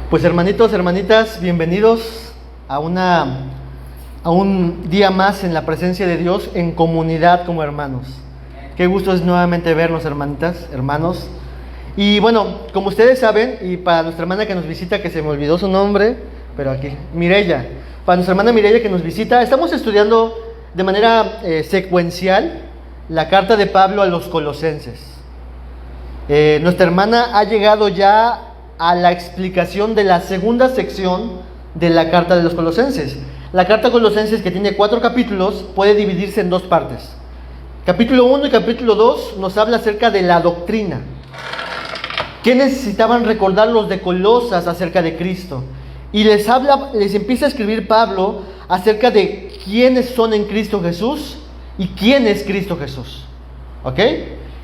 Pues hermanitos, hermanitas, bienvenidos a un día más en la presencia de Dios, en comunidad como hermanos. Qué gusto es nuevamente vernos, hermanitas, hermanos. Y bueno, como ustedes saben, y para nuestra hermana que nos visita, que se me olvidó su nombre, pero aquí, Mireya, para nuestra hermana Mireya que nos visita, estamos estudiando de manera secuencial la carta de Pablo a los Colosenses. Nuestra hermana ha llegado ya a la explicación de la segunda sección de la carta de los Colosenses. La carta a Colosenses, que tiene 4 capítulos, puede dividirse en 2 partes. Capítulo 1 y capítulo 2 nos habla acerca de la doctrina. ¿Qué necesitaban recordar los de Colosas acerca de Cristo? Y les empieza a escribir Pablo acerca de quiénes son en Cristo Jesús y quién es Cristo Jesús. ¿Ok?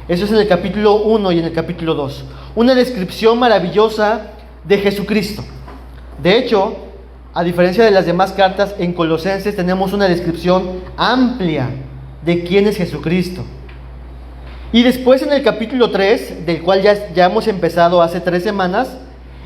Eso es en el capítulo 1 y en el capítulo 2. Una descripción maravillosa de Jesucristo. De hecho, a diferencia de las demás cartas, en Colosenses tenemos una descripción amplia de quién es Jesucristo. Y después en el capítulo 3, del cual ya hemos empezado hace 3 semanas,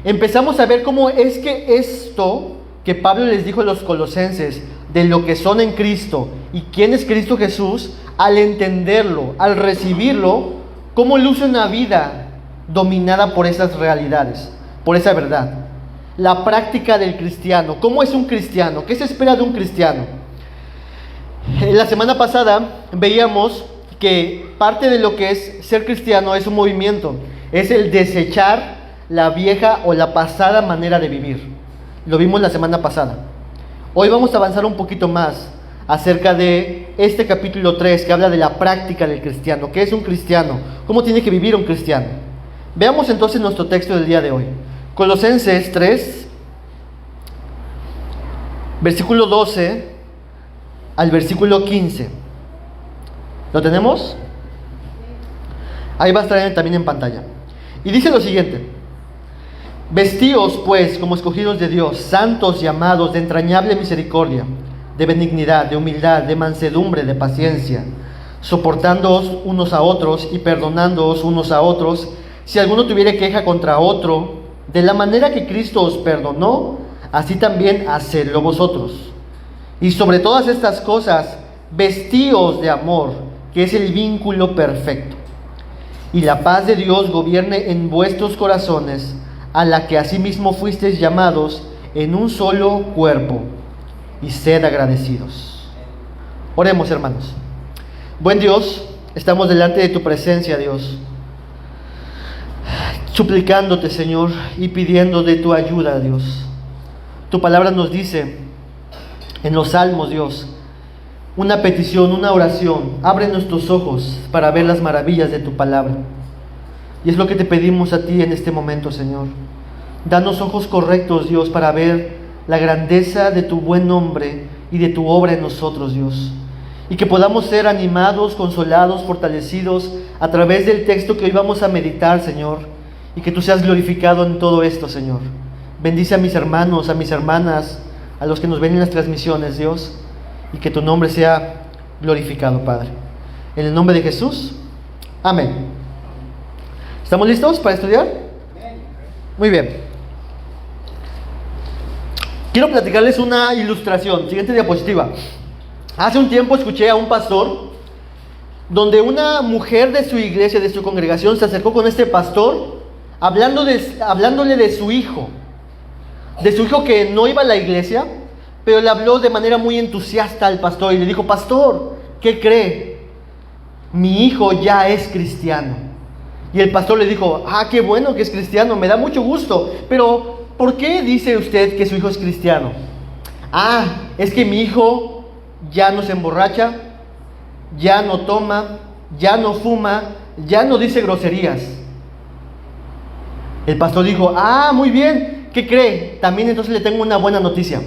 empezamos a ver cómo es que esto que Pablo les dijo a los colosenses, de lo que son en Cristo y quién es Cristo Jesús, al entenderlo, al recibirlo, cómo luce una vida dominada por esas realidades, por esa verdad. La práctica del cristiano. ¿Cómo es un cristiano? ¿Qué se espera de un cristiano? La semana pasada veíamos que parte de lo que es ser cristiano es un movimiento, es el desechar la vieja o la pasada manera de vivir. Lo vimos la semana pasada. Hoy vamos a avanzar un poquito más acerca de este capítulo 3 que habla de la práctica del cristiano. ¿Qué es un cristiano? ¿Cómo tiene que vivir un cristiano? Veamos entonces nuestro texto del día de hoy. Colosenses 3, versículo 12 al versículo 15. ¿Lo tenemos? Ahí va a estar también en pantalla. Y dice lo siguiente: vestíos pues como escogidos de Dios, santos y amados, de entrañable misericordia, de benignidad, de humildad, de mansedumbre, de paciencia, soportándoos unos a otros y perdonándoos unos a otros, si alguno tuviere queja contra otro, de la manera que Cristo os perdonó, así también hacedlo vosotros. Y sobre todas estas cosas, vestíos de amor, que es el vínculo perfecto. Y la paz de Dios gobierne en vuestros corazones, a la que asimismo fuisteis llamados en un solo cuerpo, y sed agradecidos. Oremos, hermanos. Buen Dios, estamos delante de tu presencia, Dios, suplicándote, Señor, y pidiendo de tu ayuda, Dios. Tu palabra nos dice en los Salmos, Dios, una petición, una oración: abre nuestros ojos para ver las maravillas de tu palabra. Y es lo que te pedimos a ti en este momento, Señor. Danos ojos correctos, Dios, para ver la grandeza de tu buen nombre y de tu obra en nosotros, Dios. Y que podamos ser animados, consolados, fortalecidos a través del texto que hoy vamos a meditar, Señor. Y que tú seas glorificado en todo esto, Señor. Bendice a mis hermanos, a mis hermanas, a los que nos ven en las transmisiones, Dios. Y que tu nombre sea glorificado, Padre. En el nombre de Jesús, amén. ¿Estamos listos para estudiar? Muy bien. Quiero platicarles una ilustración. Siguiente diapositiva. Hace un tiempo escuché a un pastor donde una mujer de su iglesia, de su congregación, se acercó con este pastor hablándole de su hijo que no iba a la iglesia, pero le habló de manera muy entusiasta al pastor y le dijo: pastor, ¿qué cree? Mi hijo ya es cristiano. Y el pastor le dijo: qué bueno que es cristiano, me da mucho gusto, pero ¿por qué dice usted que su hijo es cristiano? Es que mi hijo ya no se emborracha, ya no toma, ya no fuma, ya no dice groserías. El pastor dijo: muy bien, ¿qué cree? También entonces le tengo una buena noticia,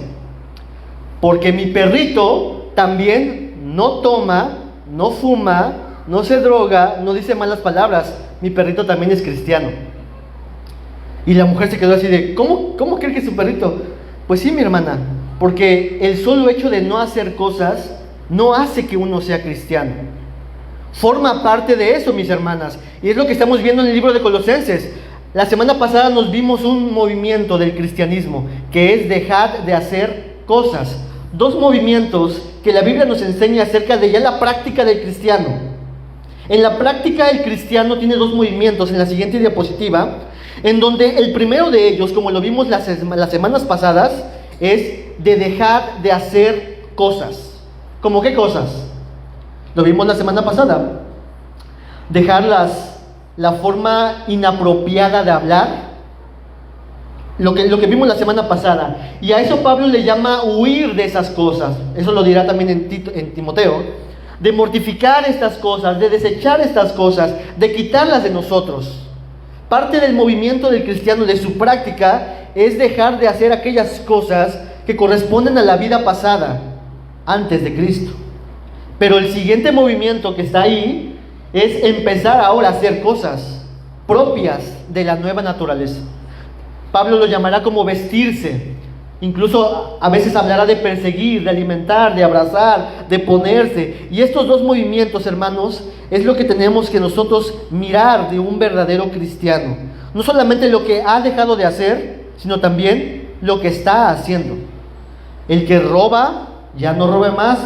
porque mi perrito también no toma, no fuma, no se droga, no dice malas palabras. Mi perrito también es cristiano. Y la mujer se quedó así de: ¿Cómo cree que es su perrito? Pues sí, mi hermana, porque el solo hecho de no hacer cosas no hace que uno sea cristiano. Forma parte de eso, mis hermanas. Y es lo que estamos viendo en el libro de Colosenses. La semana pasada nos vimos un movimiento del cristianismo, que es dejar de hacer cosas. Dos movimientos que la Biblia nos enseña acerca de ya la práctica del cristiano. En la práctica el cristiano tiene dos movimientos en la siguiente diapositiva, en donde el primero de ellos, como lo vimos las semanas pasadas, es de dejar de hacer cosas. ¿Cómo qué cosas? Lo vimos la semana pasada. Dejar la forma inapropiada de hablar, lo que vimos la semana pasada. Y a eso Pablo le llama huir de esas cosas. Eso lo dirá también en Timoteo. De mortificar estas cosas, de desechar estas cosas, de quitarlas de nosotros. Parte del movimiento del cristiano, de su práctica, es dejar de hacer aquellas cosas que corresponden a la vida pasada, antes de Cristo. Pero el siguiente movimiento que está ahí es empezar ahora a hacer cosas propias de la nueva naturaleza. Pablo lo llamará como vestirse. Incluso a veces hablará de perseguir, de alimentar, de abrazar, de ponerse. Y estos dos movimientos, hermanos, es lo que tenemos que nosotros mirar de un verdadero cristiano. No solamente lo que ha dejado de hacer, sino también lo que está haciendo. El que roba, ya no robe más,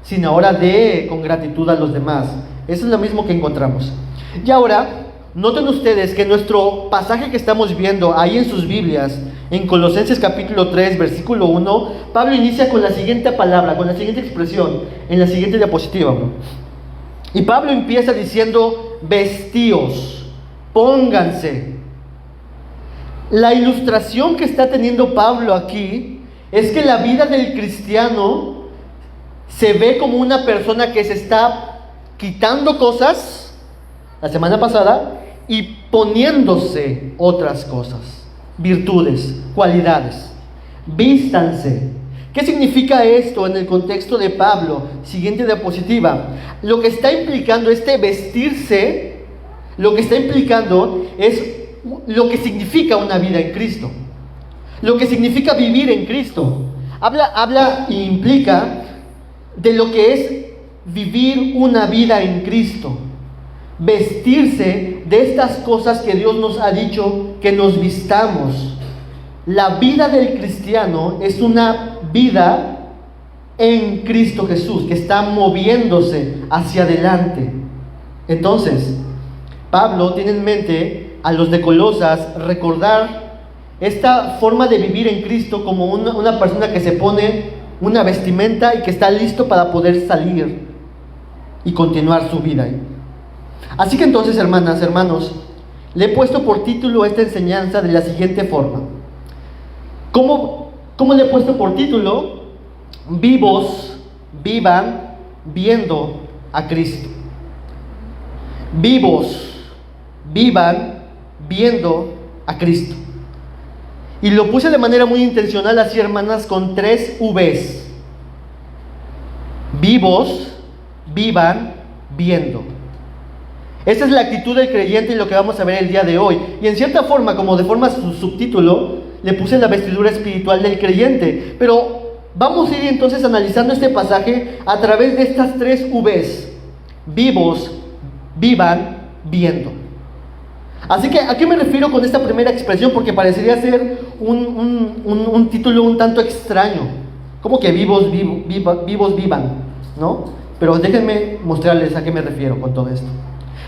sino ahora dé con gratitud a los demás. Eso es lo mismo que encontramos. Y ahora, noten ustedes que nuestro pasaje que estamos viendo ahí en sus Biblias, en Colosenses capítulo 3, versículo 1, Pablo inicia con la siguiente palabra, con la siguiente expresión, en la siguiente diapositiva. Y Pablo empieza diciendo, vestíos, pónganse. La ilustración que está teniendo Pablo aquí es que la vida del cristiano se ve como una persona que se está quitando cosas, la semana pasada, y poniéndose otras cosas, virtudes, cualidades. Vístanse. ¿Qué significa esto en el contexto de Pablo? Siguiente diapositiva. Lo que está implicando este vestirse, lo que está implicando es lo que significa una vida en Cristo, lo que significa vivir en Cristo. Habla e implica de lo que es vivir una vida en Cristo, vestirse de estas cosas que Dios nos ha dicho que nos vistamos. La vida del cristiano es una vida en Cristo Jesús, que está moviéndose hacia adelante. Entonces, Pablo tiene en mente a los de Colosas recordar esta forma de vivir en Cristo como una persona que se pone una vestimenta y que está listo para poder salir y continuar su vida. Así que entonces, hermanas, hermanos, le he puesto por título esta enseñanza de la siguiente forma. ¿Cómo le he puesto por título? Vivos, vivan, viendo a Cristo. Vivos, vivan, viendo a Cristo. Y lo puse de manera muy intencional así, hermanas, con 3 Vs. Vivos, vivan, viendo. Esa es la actitud del creyente y lo que vamos a ver el día de hoy. Y en cierta forma, como de forma subtítulo, le puse la vestidura espiritual del creyente. Pero vamos a ir entonces analizando este pasaje a través de estas 3 Vs. Vivos, vivan, viendo. Así que, ¿a qué me refiero con esta primera expresión? Porque parecería ser un título un tanto extraño. ¿Cómo que vivos vivan? ¿No? Pero déjenme mostrarles a qué me refiero con todo esto.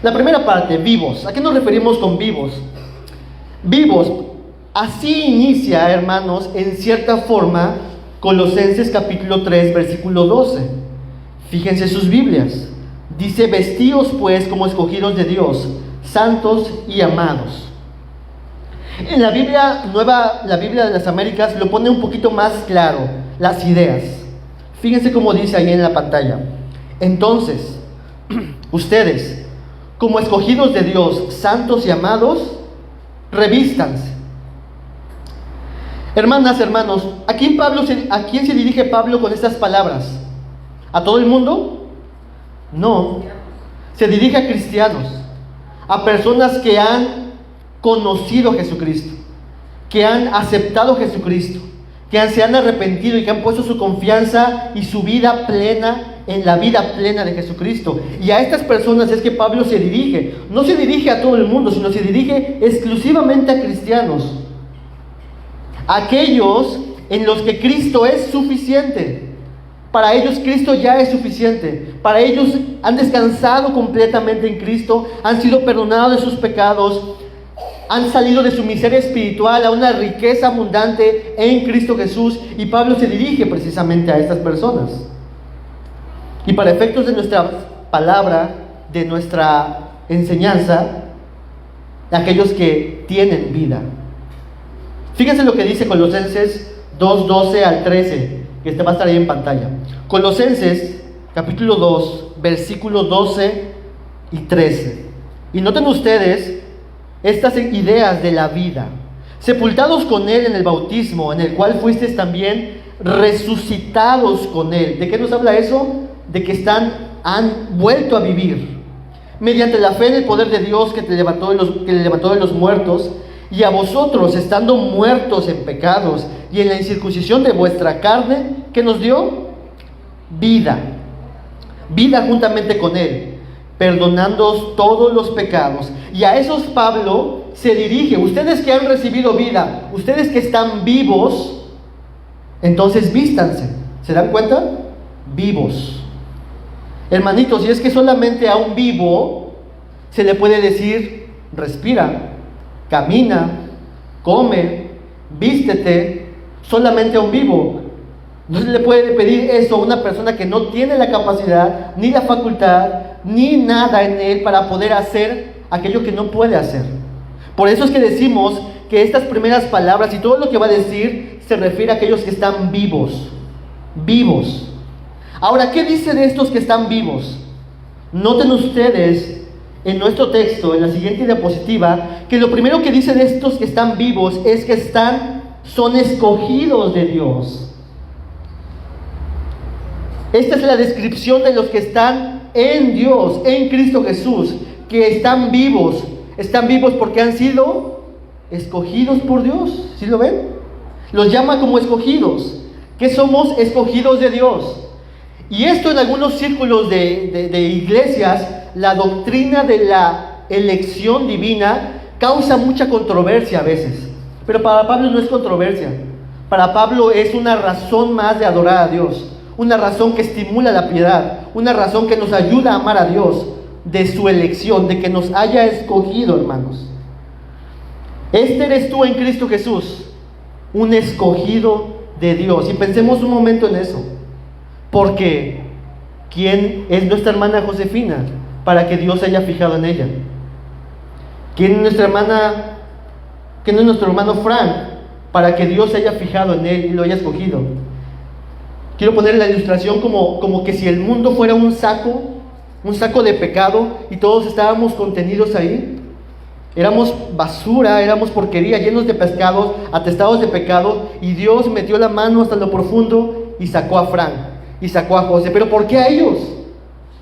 La primera parte, vivos. ¿A qué nos referimos con vivos? Vivos. Así inicia, hermanos, en cierta forma, Colosenses capítulo 3, versículo 12. Fíjense sus Biblias. Dice, vestíos pues como escogidos de Dios, santos y amados. En la Biblia nueva, la Biblia de las Américas, lo pone un poquito más claro, las ideas. Fíjense cómo dice ahí en la pantalla. Entonces, ustedes, como escogidos de Dios, santos y amados, revístanse. Hermanas, hermanos, ¿a quién se dirige Pablo con estas palabras? ¿A todo el mundo? No, se dirige a cristianos, a personas que han conocido a Jesucristo, que han aceptado a Jesucristo, que se han arrepentido y que han puesto su confianza y su vida plena en la vida plena de Jesucristo. Y a estas personas es que Pablo se dirige. No se dirige a todo el mundo, sino se dirige exclusivamente a cristianos. Aquellos en los que Cristo es suficiente. Para ellos Cristo ya es suficiente. Para ellos han descansado completamente en Cristo, han sido perdonados de sus pecados, han salido de su miseria espiritual a una riqueza abundante en Cristo Jesús. Y Pablo se dirige precisamente a estas personas. Y para efectos de nuestra palabra, de nuestra enseñanza, aquellos que tienen vida. Fíjense lo que dice Colosenses 2:12 al 13, que va a estar ahí en pantalla. Colosenses capítulo 2, versículos 12 y 13. Y noten ustedes estas ideas de la vida. Sepultados con Él en el bautismo, en el cual fuisteis también resucitados con Él. ¿De qué nos habla eso? De que han vuelto a vivir mediante la fe en el poder de Dios que le levantó de los muertos. Y a vosotros, estando muertos en pecados y en la incircuncisión de vuestra carne, ¿qué nos dio? Vida. Vida juntamente con Él, perdonándoos todos los pecados. Y a esos Pablo se dirige. Ustedes que han recibido vida, ustedes que están vivos, entonces vístanse. ¿Se dan cuenta? Vivos. Hermanitos, si es que solamente a un vivo se le puede decir, respira, camina, come, vístete, solamente a un vivo. No se le puede pedir eso a una persona que no tiene la capacidad, ni la facultad, ni nada en él para poder hacer aquello que no puede hacer. Por eso es que decimos que estas primeras palabras y todo lo que va a decir se refiere a aquellos que están vivos. Vivos. Ahora, ¿qué dice de estos que están vivos? Noten ustedes en nuestro texto, en la siguiente diapositiva, que lo primero que dice de estos que están vivos es que son escogidos de Dios. Esta es la descripción de los que están en Dios, en Cristo Jesús, que están vivos. Están vivos porque han sido escogidos por Dios. ¿Sí lo ven? Los llama como escogidos. ¿Qué somos? Escogidos de Dios. Y esto en algunos círculos de iglesias, la doctrina de la elección divina causa mucha controversia a veces. Pero para Pablo no es controversia. Para Pablo es una razón más de adorar a Dios. Una razón que estimula la piedad. Una razón que nos ayuda a amar a Dios. De su elección, de que nos haya escogido, hermanos. Este eres tú en Cristo Jesús, un escogido de Dios. Y pensemos un momento en eso. Porque ¿quién es nuestra hermana Josefina para que Dios se haya fijado en ella? ¿Quién es nuestra hermana? ¿Quién es nuestro hermano Frank para que Dios se haya fijado en él y lo haya escogido? Quiero poner la ilustración como que si el mundo fuera un saco de pecado y todos estábamos contenidos ahí. Éramos basura, éramos porquería, llenos de pescados, atestados de pecado, y Dios metió la mano hasta lo profundo y sacó a Frank y sacó a José. ¿Pero por qué a ellos?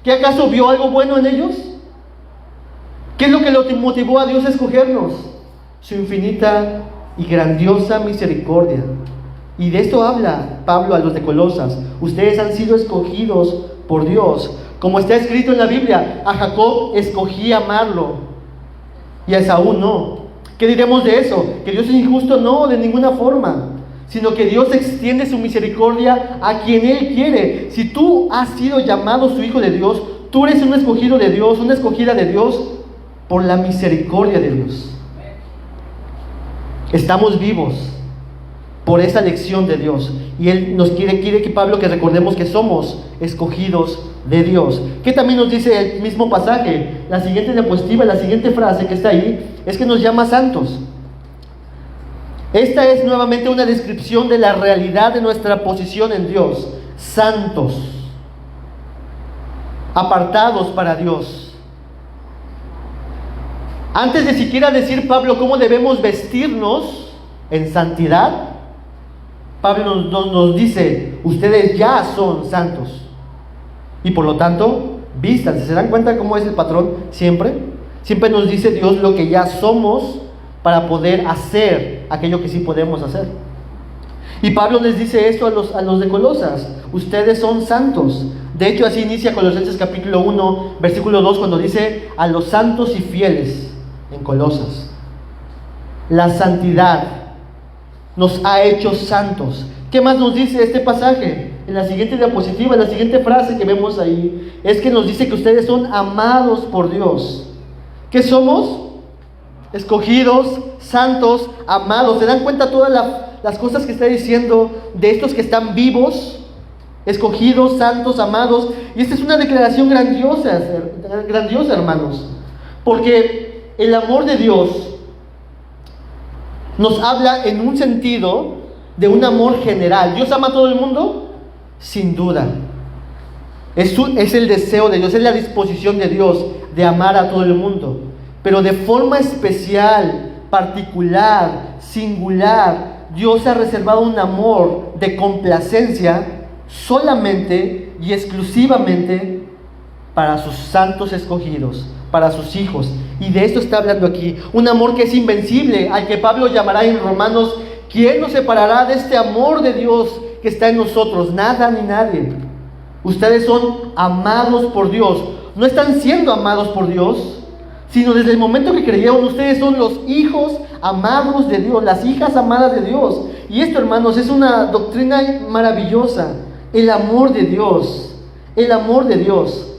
¿Qué acaso vio algo bueno en ellos? ¿Qué es lo que lo motivó a Dios a escogernos? Su infinita y grandiosa misericordia. Y de esto habla Pablo a los de Colosas. Ustedes han sido escogidos por Dios. Como está escrito en la Biblia, a Jacob escogí amarlo y a Esaú no. ¿Qué diremos de eso? ¿Que Dios es injusto? No, de ninguna forma. Sino que Dios extiende su misericordia a quien Él quiere. Si tú has sido llamado su hijo de Dios, tú eres un escogido de Dios, una escogida de Dios por la misericordia de Dios. Estamos vivos por esa elección de Dios. Y Él nos quiere que Pablo que recordemos que somos escogidos de Dios. ¿Qué también nos dice el mismo pasaje? La siguiente diapositiva, la siguiente frase que está ahí, es que nos llama santos. Esta es nuevamente una descripción de la realidad de nuestra posición en Dios. Santos, apartados para Dios. Antes de siquiera decir Pablo cómo debemos vestirnos en santidad, Pablo nos dice, ustedes ya son santos. Y por lo tanto, vístanse. ¿Se dan cuenta cómo es el patrón siempre? Siempre nos dice Dios lo que ya somos para poder hacer aquello que sí podemos hacer. Y Pablo les dice esto a los de Colosas. Ustedes son santos. De hecho, así inicia Colosenses capítulo 1, versículo 2, cuando dice: a los santos y fieles en Colosas. La santidad nos ha hecho santos. ¿Qué más nos dice este pasaje? En la siguiente diapositiva, en la siguiente frase que vemos ahí, es que nos dice que ustedes son amados por Dios. ¿Qué somos? Escogidos, santos, amados. ¿Se dan cuenta todas las cosas que está diciendo de estos que están vivos? Escogidos, santos, amados. Y esta es una declaración grandiosa, hermanos. Porque el amor de Dios nos habla en un sentido de un amor general. ¿Dios ama a todo el mundo? Sin duda. Es el deseo de Dios, es la disposición de Dios de amar a todo el mundo. Pero de forma especial, particular, singular, Dios ha reservado un amor de complacencia solamente y exclusivamente para sus santos escogidos, para sus hijos. Y de esto está hablando aquí. Un amor que es invencible, al que Pablo llamará en Romanos: ¿quién nos separará de este amor de Dios que está en nosotros? Nada ni nadie. Ustedes son amados por Dios. No están siendo amados por Dios, sino desde el momento que creyeron, ustedes son los hijos amados de Dios, las hijas amadas de Dios. Y esto, hermanos, es una doctrina maravillosa. El amor de Dios. El amor de Dios.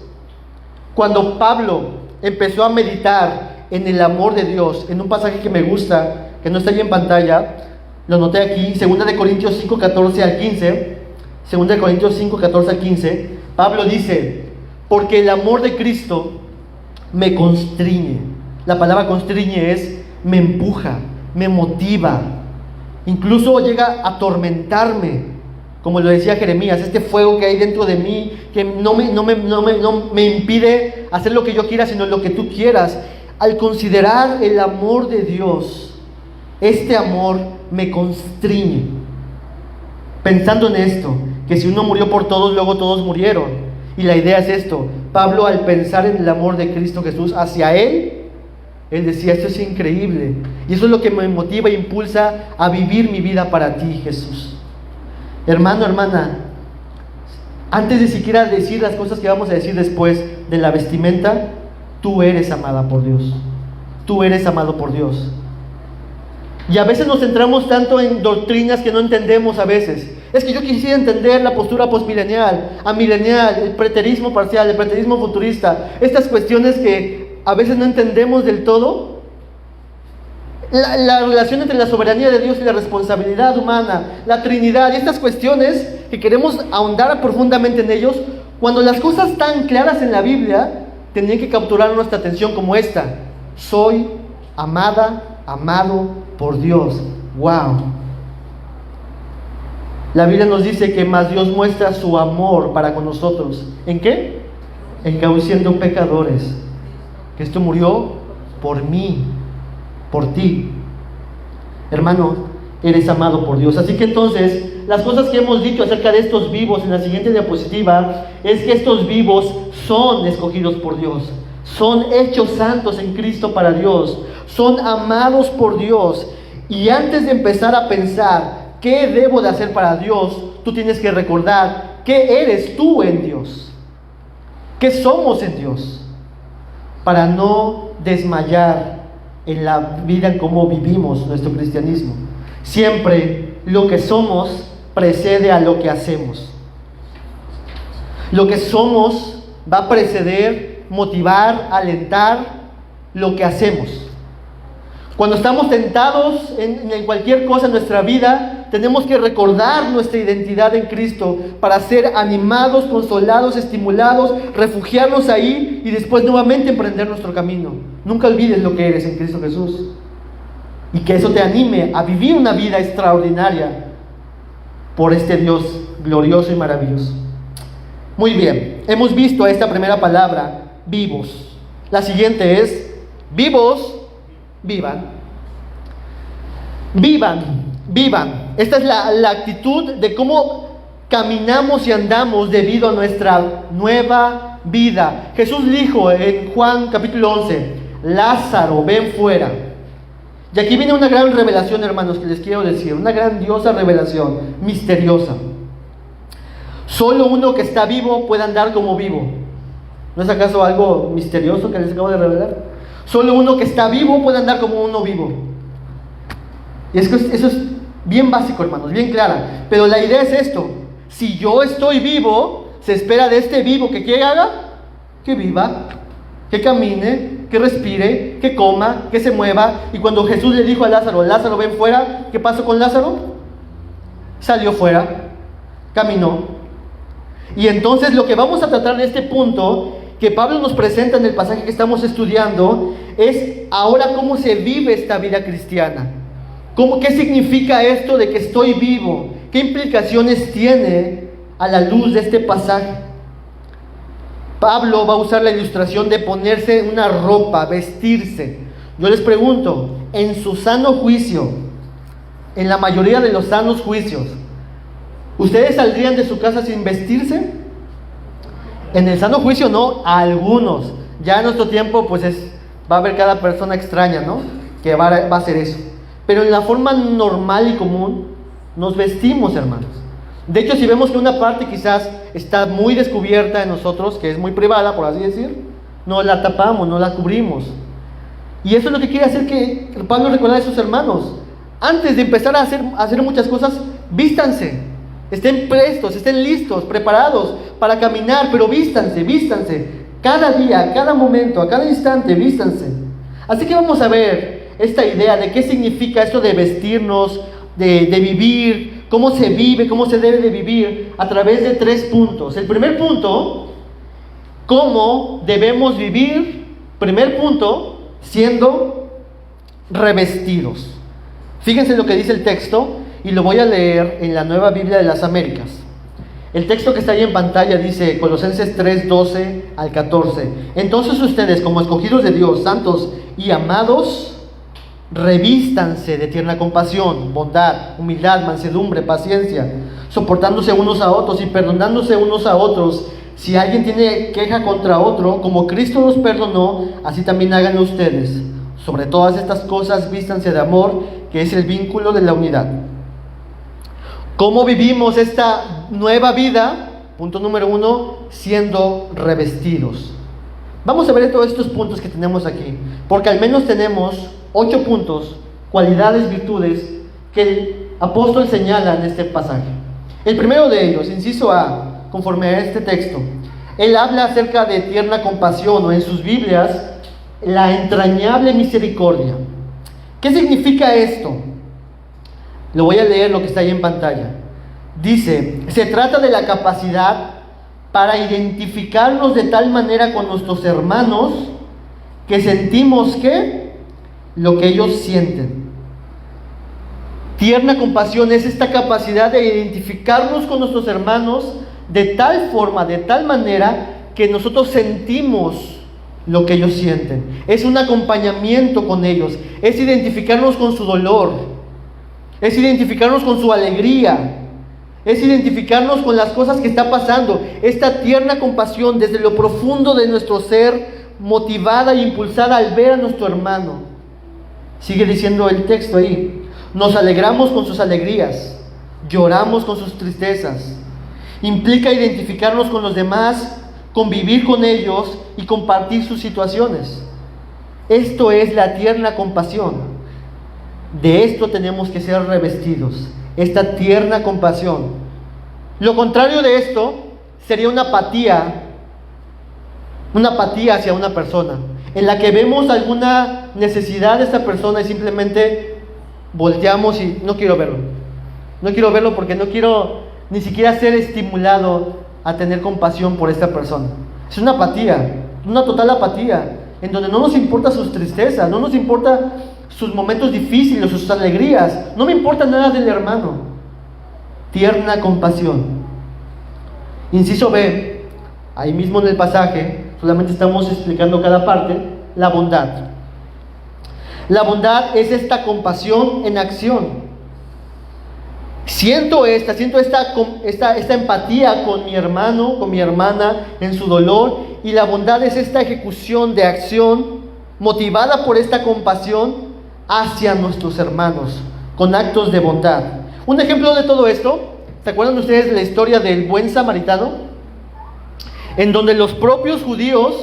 Cuando Pablo empezó a meditar en el amor de Dios, en un pasaje que me gusta, que no está ahí en pantalla, lo noté aquí, 2 de Corintios 5, 14 al 15. 2 de Corintios 5, 14 al 15. Pablo dice: porque el amor de Cristo me constriñe. La palabra constriñe es me empuja, me motiva, incluso llega a atormentarme, como lo decía Jeremías, este fuego que hay dentro de mí, que no me impide hacer lo que yo quiera, sino lo que tú quieras. Al considerar el amor de Dios, este amor me constriñe, pensando en esto, que si uno murió por todos, luego todos murieron. Y la idea es esto: Pablo, al pensar en el amor de Cristo Jesús hacia él decía: esto es increíble, y eso es lo que me motiva e impulsa a vivir mi vida para ti, Jesús. Hermano, hermana, antes de siquiera decir las cosas que vamos a decir después de la vestimenta, tú eres amada por Dios. Tú eres amado por Dios. Y a veces nos centramos tanto en doctrinas que no entendemos a veces. Es que yo quisiera entender la postura postmilenial, amilenial, el preterismo parcial, el preterismo futurista. Estas cuestiones que a veces no entendemos del todo. La relación entre la soberanía de Dios y la responsabilidad humana, la Trinidad, y estas cuestiones que queremos ahondar profundamente en ellos, cuando las cosas tan claras en la Biblia tenían que capturar nuestra atención como esta: soy amada, amado por Dios. ¡Wow! La Biblia nos dice que más Dios muestra su amor para con nosotros. ¿En qué? En que aún siendo pecadores, Cristo murió por mí, por ti. Hermano, eres amado por Dios. Así que entonces, las cosas que hemos dicho acerca de estos vivos en la siguiente diapositiva es que estos vivos son escogidos por Dios, son hechos santos en Cristo para Dios, son amados por Dios. Y antes de empezar a pensar ¿qué debo de hacer para Dios?, tú tienes que recordar qué eres tú en Dios, qué somos en Dios, para no desmayar en la vida en cómo vivimos nuestro cristianismo. Siempre lo que somos precede a lo que hacemos. Lo que somos va a preceder, motivar, alentar lo que hacemos. Cuando estamos tentados en cualquier cosa en nuestra vida, tenemos que recordar nuestra identidad en Cristo para ser animados, consolados, estimulados, refugiarnos ahí y después nuevamente emprender nuestro camino. Nunca olvides lo que eres en Cristo Jesús, y que eso te anime a vivir una vida extraordinaria por este Dios glorioso y maravilloso. Muy bien, hemos visto esta primera palabra, vivos. La siguiente es vivos. Vivan. Esta es la actitud de cómo caminamos y andamos debido a nuestra nueva vida. Jesús dijo en Juan capítulo 11: Lázaro, ven fuera. Y aquí viene una gran revelación, hermanos, que les quiero decir, una grandiosa revelación, misteriosa. Solo uno que está vivo puede andar como vivo. ¿No es acaso algo misterioso que les acabo de revelar? Solo uno que está vivo puede andar como uno vivo. Y eso es bien básico, hermanos, bien clara. Pero la idea es esto: si yo estoy vivo, se espera de este vivo que ¿qué haga? Que viva, que camine, que respire, que coma, que se mueva. Y cuando Jesús le dijo a Lázaro, Lázaro, ven fuera, ¿qué pasó con Lázaro? Salió fuera, caminó. Y entonces lo que vamos a tratar en este punto, que Pablo nos presenta en el pasaje que estamos estudiando, es ahora cómo se vive esta vida cristiana. ¿Qué significa esto de que estoy vivo? ¿Qué implicaciones tiene a la luz de este pasaje? Pablo va a usar la ilustración de ponerse una ropa, vestirse. Yo les pregunto, en su sano juicio, en la mayoría de los sanos juicios, ¿ustedes saldrían de su casa sin vestirse? En el sano juicio no, a algunos. Ya en nuestro tiempo pues va a haber cada persona extraña, ¿no? Que va a hacer eso. Pero en la forma normal y común nos vestimos, hermanos. De hecho, si vemos que una parte quizás está muy descubierta en nosotros, que es muy privada, por así decir, no la tapamos, no la cubrimos. Y eso es lo que quiere hacer que Pablo recuerde a sus hermanos. Antes de empezar a hacer muchas cosas, vístanse. Estén prestos, estén listos, preparados para caminar, pero vístanse. Cada día, cada momento, a cada instante, vístanse. Así que vamos a ver esta idea de qué significa esto de vestirnos, de vivir, cómo se vive, cómo se debe de vivir, a través de 3 puntos. El primer punto, cómo debemos vivir, primer punto, siendo revestidos. Fíjense lo que dice el texto, y lo voy a leer en la Nueva Biblia de las Américas. El texto que está ahí en pantalla dice, Colosenses 3, 12 al 14. Entonces ustedes, como escogidos de Dios, santos y amados, revístanse de tierna compasión, bondad, humildad, mansedumbre, paciencia, soportándose unos a otros y perdonándose unos a otros. Si alguien tiene queja contra otro, como Cristo los perdonó, así también háganlo ustedes. Sobre todas estas cosas, vístanse de amor, que es el vínculo de la unidad. ¿Cómo vivimos esta nueva vida? Punto número 1, siendo revestidos. Vamos a ver todos estos puntos que tenemos aquí, porque al menos tenemos 8 puntos, cualidades, virtudes, que el apóstol señala en este pasaje. El primero de ellos, inciso A, conforme a este texto, él habla acerca de tierna compasión, o en sus Biblias, la entrañable misericordia. ¿Qué significa esto? Lo voy a leer lo que está ahí en pantalla. Dice, se trata de la capacidad para identificarnos de tal manera con nuestros hermanos que sentimos que lo que ellos sienten. Tierna compasión es esta capacidad de identificarnos con nuestros hermanos de tal forma, de tal manera que nosotros sentimos lo que ellos sienten. Es un acompañamiento con ellos, es identificarnos con su dolor, es identificarnos con su alegría, es identificarnos con las cosas que está pasando. Esta tierna compasión desde lo profundo de nuestro ser, motivada e impulsada al ver a nuestro hermano. Sigue diciendo el texto ahí, nos alegramos con sus alegrías, lloramos con sus tristezas. Implica identificarnos con los demás, convivir con ellos y compartir sus situaciones. Esto es la tierna compasión. De esto tenemos que ser revestidos, esta tierna compasión. Lo contrario de esto sería una apatía hacia una persona, en la que vemos alguna necesidad de esta persona y simplemente volteamos y no quiero verlo porque no quiero ni siquiera ser estimulado a tener compasión por esta persona. Es una apatía, una total apatía, en donde no nos importa sus tristezas, no nos importa sus momentos difíciles, sus alegrías, no me importa nada del hermano. Tierna compasión. Inciso B, ahí mismo en el pasaje, solamente estamos explicando cada parte, la bondad. La bondad es esta compasión en acción. Siento esta empatía con mi hermano, con mi hermana en su dolor, y la bondad es esta ejecución de acción motivada por esta compasión hacia nuestros hermanos, con actos de bondad. Un ejemplo de todo esto ¿Se acuerdan ustedes de la historia del buen samaritano? En donde los propios judíos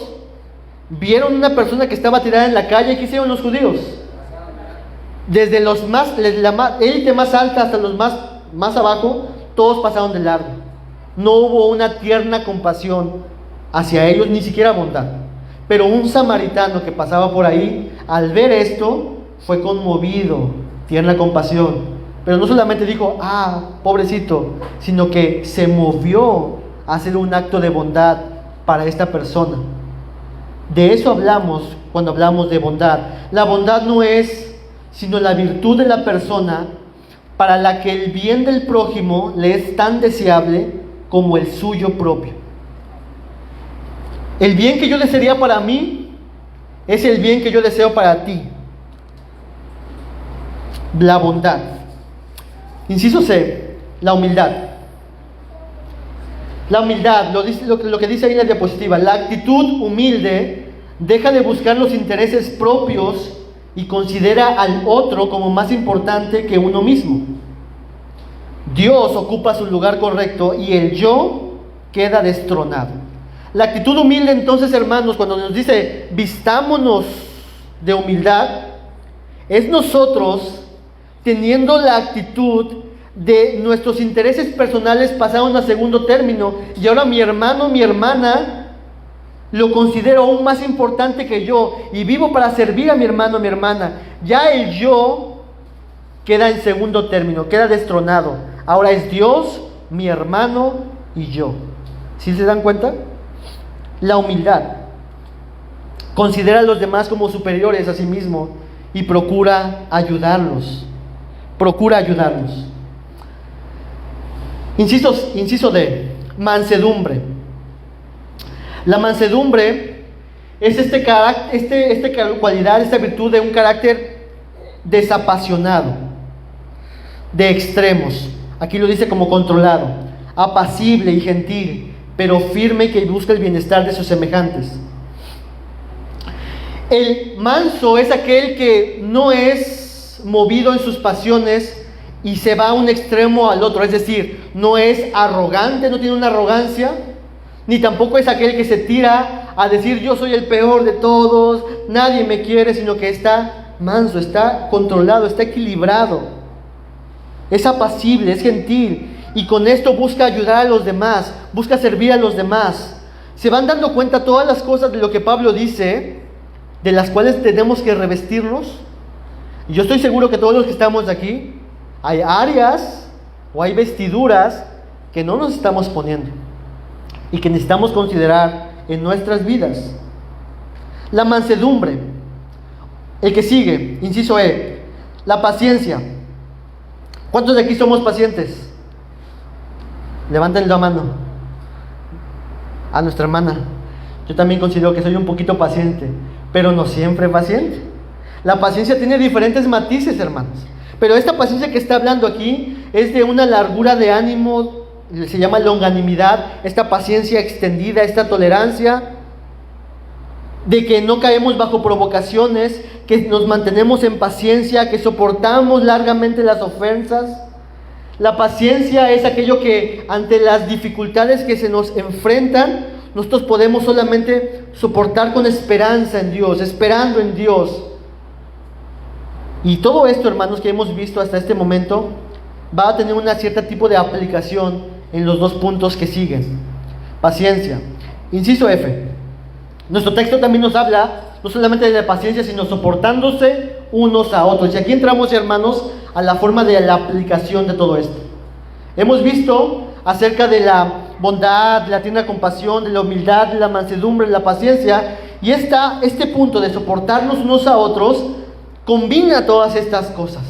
vieron una persona que estaba tirada en la calle. ¿Qué hicieron los judíos? Desde la élite más alta hasta los más abajo, todos pasaron de largo. No hubo una tierna compasión hacia ellos, ni siquiera bondad. Pero un samaritano que pasaba por ahí, al ver esto, fue conmovido, tierna compasión. Pero no solamente dijo, pobrecito, sino que se movió a hacer un acto de bondad para esta persona. De eso hablamos cuando hablamos de bondad. La bondad no es sino la virtud de la persona para la que el bien del prójimo le es tan deseable como el suyo propio. El bien que yo desearía para mí es el bien que yo deseo para ti. La bondad. Inciso C, la humildad. La humildad, lo que dice ahí en la diapositiva, la actitud humilde deja de buscar los intereses propios y considera al otro como más importante que uno mismo. Dios ocupa su lugar correcto y el yo queda destronado. La actitud humilde, entonces, hermanos, cuando nos dice vistámonos de humildad, es nosotros teniendo la actitud de nuestros intereses personales pasaron a segundo término y ahora mi hermano, mi hermana lo considero aún más importante que yo y vivo para servir a mi hermano, a mi hermana. Ya el yo queda en segundo término, queda destronado. Ahora es Dios, mi hermano y yo. ¿Sí se dan cuenta? La humildad. Considera a los demás como superiores a sí mismo y procura ayudarlos. Procura ayudarlos. Inciso D, mansedumbre. La mansedumbre es esta cualidad, esta virtud de un carácter desapasionado, de extremos. Aquí lo dice como controlado, apacible y gentil, pero firme y que busca el bienestar de sus semejantes. El manso es aquel que no es movido en sus pasiones y se va a un extremo al otro, es decir, no es arrogante, no tiene una arrogancia, ni tampoco es aquel que se tira a decir yo soy el peor de todos, nadie me quiere, sino que está manso, está controlado, está equilibrado, es apacible, es gentil, y con esto busca ayudar a los demás, busca servir a los demás. ¿Se van dando cuenta todas las cosas de lo que Pablo dice, de las cuales tenemos que revestirnos? Yo estoy seguro que todos los que estamos aquí, hay áreas o hay vestiduras que no nos estamos poniendo y que necesitamos considerar en nuestras vidas. La mansedumbre. El que sigue, inciso E, la paciencia. ¿Cuántos de aquí somos pacientes? Levanten la mano. A nuestra hermana. Yo también considero que soy un poquito paciente, pero no siempre paciente. La paciencia tiene diferentes matices, hermanos. Pero esta paciencia que está hablando aquí es de una largura de ánimo, se llama longanimidad, esta paciencia extendida, esta tolerancia, de que no caemos bajo provocaciones, que nos mantenemos en paciencia, que soportamos largamente las ofensas. La paciencia es aquello que ante las dificultades que se nos enfrentan, nosotros podemos solamente soportar con esperanza en Dios, esperando en Dios. Y todo esto, hermanos, que hemos visto hasta este momento, va a tener una cierta tipo de aplicación en los dos puntos que siguen. Paciencia. Inciso F. Nuestro texto también nos habla no solamente de la paciencia, sino soportándose unos a otros. Y aquí entramos, hermanos, a la forma de la aplicación de todo esto. Hemos visto acerca de la bondad, de la tierna compasión, de la humildad, de la mansedumbre, de la paciencia. Y este punto de soportarnos unos a otros combina todas estas cosas.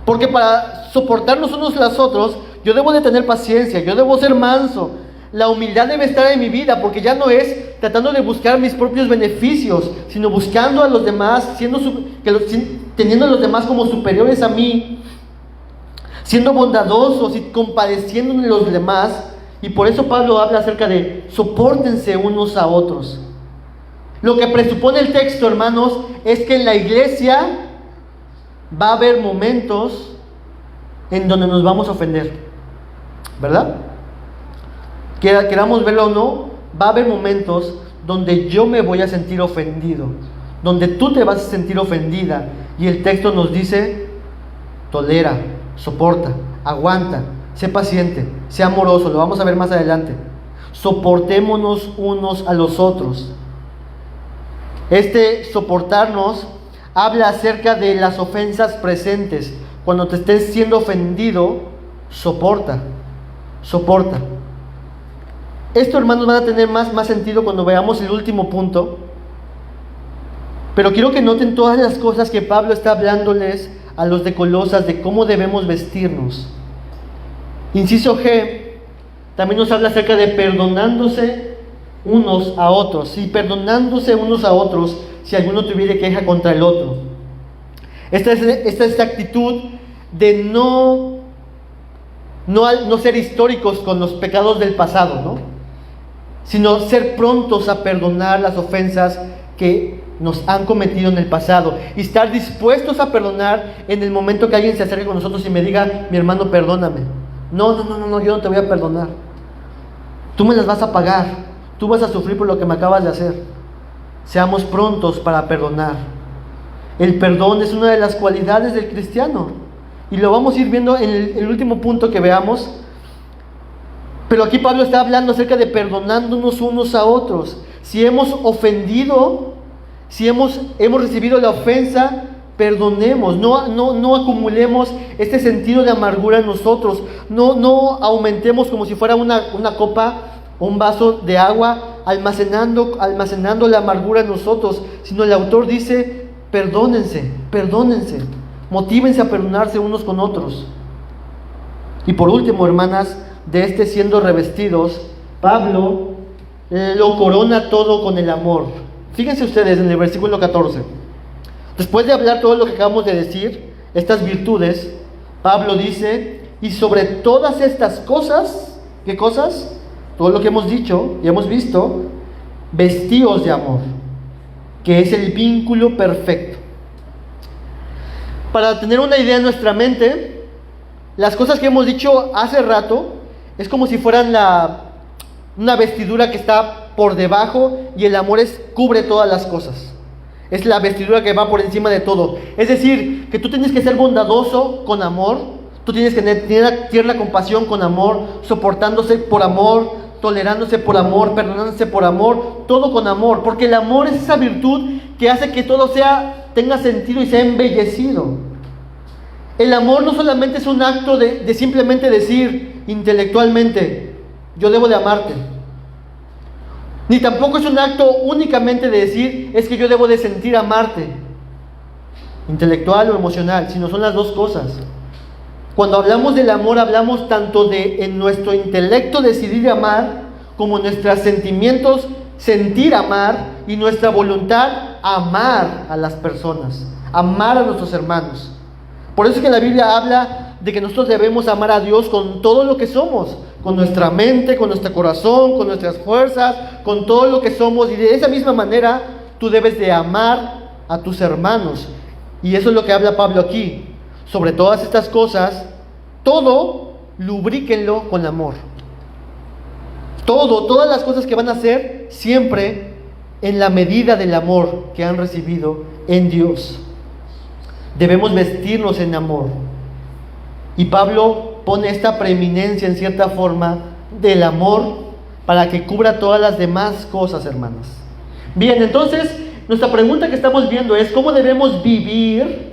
Porque para soportarnos unos a los otros, yo debo de tener paciencia, yo debo ser manso. La humildad debe estar en mi vida, porque ya no es tratando de buscar mis propios beneficios, sino buscando a los demás, teniendo a los demás como superiores a mí, siendo bondadosos y compadeciendo de los demás. Y por eso Pablo habla acerca de sopórtense unos a otros. Lo que presupone el texto, hermanos, es que en la iglesia va a haber momentos en donde nos vamos a ofender. ¿verdad? Queramos verlo o no, va a haber momentos donde yo me voy a sentir ofendido, donde tú te vas a sentir ofendida, y el texto nos dice: tolera, soporta, aguanta, sé paciente, sé amoroso. Lo vamos a ver más adelante. Soportémonos unos a los otros. Este soportarnos habla acerca de las ofensas presentes. Cuando te estés siendo ofendido, soporta. Esto, hermanos, van a tener más sentido cuando veamos el último punto. Pero quiero que noten todas las cosas que Pablo está hablándoles a los de Colosas de cómo debemos vestirnos. Inciso G también nos habla acerca de perdonándose unos a otros. Y perdonándose unos a otros si alguno tuviera queja contra el otro. Esta es la actitud de no ser históricos con los pecados del pasado, ¿no? Sino ser prontos a perdonar las ofensas que nos han cometido en el pasado, y estar dispuestos a perdonar en el momento que alguien se acerque con nosotros y me diga: mi hermano, perdóname. No, yo no te voy a perdonar. Tú me las vas a pagar. Tú vas a sufrir por lo que me acabas de hacer. Seamos prontos para perdonar. El perdón es una de las cualidades del cristiano, y lo vamos a ir viendo en el último punto que veamos. Pero aquí Pablo está hablando acerca de perdonándonos unos a otros. Si hemos ofendido, si hemos recibido la ofensa, perdonemos. No acumulemos este sentido de amargura en nosotros. No aumentemos como si fuera una copa o un vaso de agua, almacenando la amargura en nosotros. Sino el autor dice: perdónense. Motívense a perdonarse unos con otros. Y por último, hermanas, de siendo revestidos, Pablo lo corona todo con el amor. Fíjense ustedes en el versículo 14. Después de hablar todo lo que acabamos de decir, estas virtudes, Pablo dice: y sobre todas estas cosas, ¿qué cosas? Todo lo que hemos dicho y hemos visto, vestíos de amor, que es el vínculo perfecto. Para tener una idea en nuestra mente, las cosas que hemos dicho hace rato es como si fueran una vestidura que está por debajo, y el amor cubre todas las cosas. Es la vestidura que va por encima de todo. Es decir, que tú tienes que ser bondadoso con amor, tú tienes que tener tierna compasión con amor, soportándose por amor, tolerándose por amor, perdonándose por amor, todo con amor, porque el amor es esa virtud que hace que todo tenga sentido y sea embellecido. El amor no solamente es un acto de simplemente decir intelectualmente: yo debo de amarte. Ni tampoco es un acto únicamente de decir: es que yo debo de sentir amarte, intelectual o emocional, sino son las dos cosas. Cuando hablamos del amor, hablamos tanto de en nuestro intelecto decidir amar, como en nuestros sentimientos sentir amar, y nuestra voluntad amar a las personas, amar a nuestros hermanos. Por eso es que la Biblia habla de que nosotros debemos amar a Dios con todo lo que somos, con nuestra mente, con nuestro corazón, con nuestras fuerzas, con todo lo que somos. Y de esa misma manera tú debes de amar a tus hermanos. Y eso es lo que habla Pablo aquí. Sobre todas estas cosas, todo lubríquenlo con amor. Todas las cosas que van a hacer, siempre en la medida del amor que han recibido en Dios. Debemos vestirnos en amor. Y Pablo pone esta preeminencia en cierta forma del amor para que cubra todas las demás cosas, hermanas. Bien, entonces nuestra pregunta que estamos viendo es: ¿cómo debemos vivir?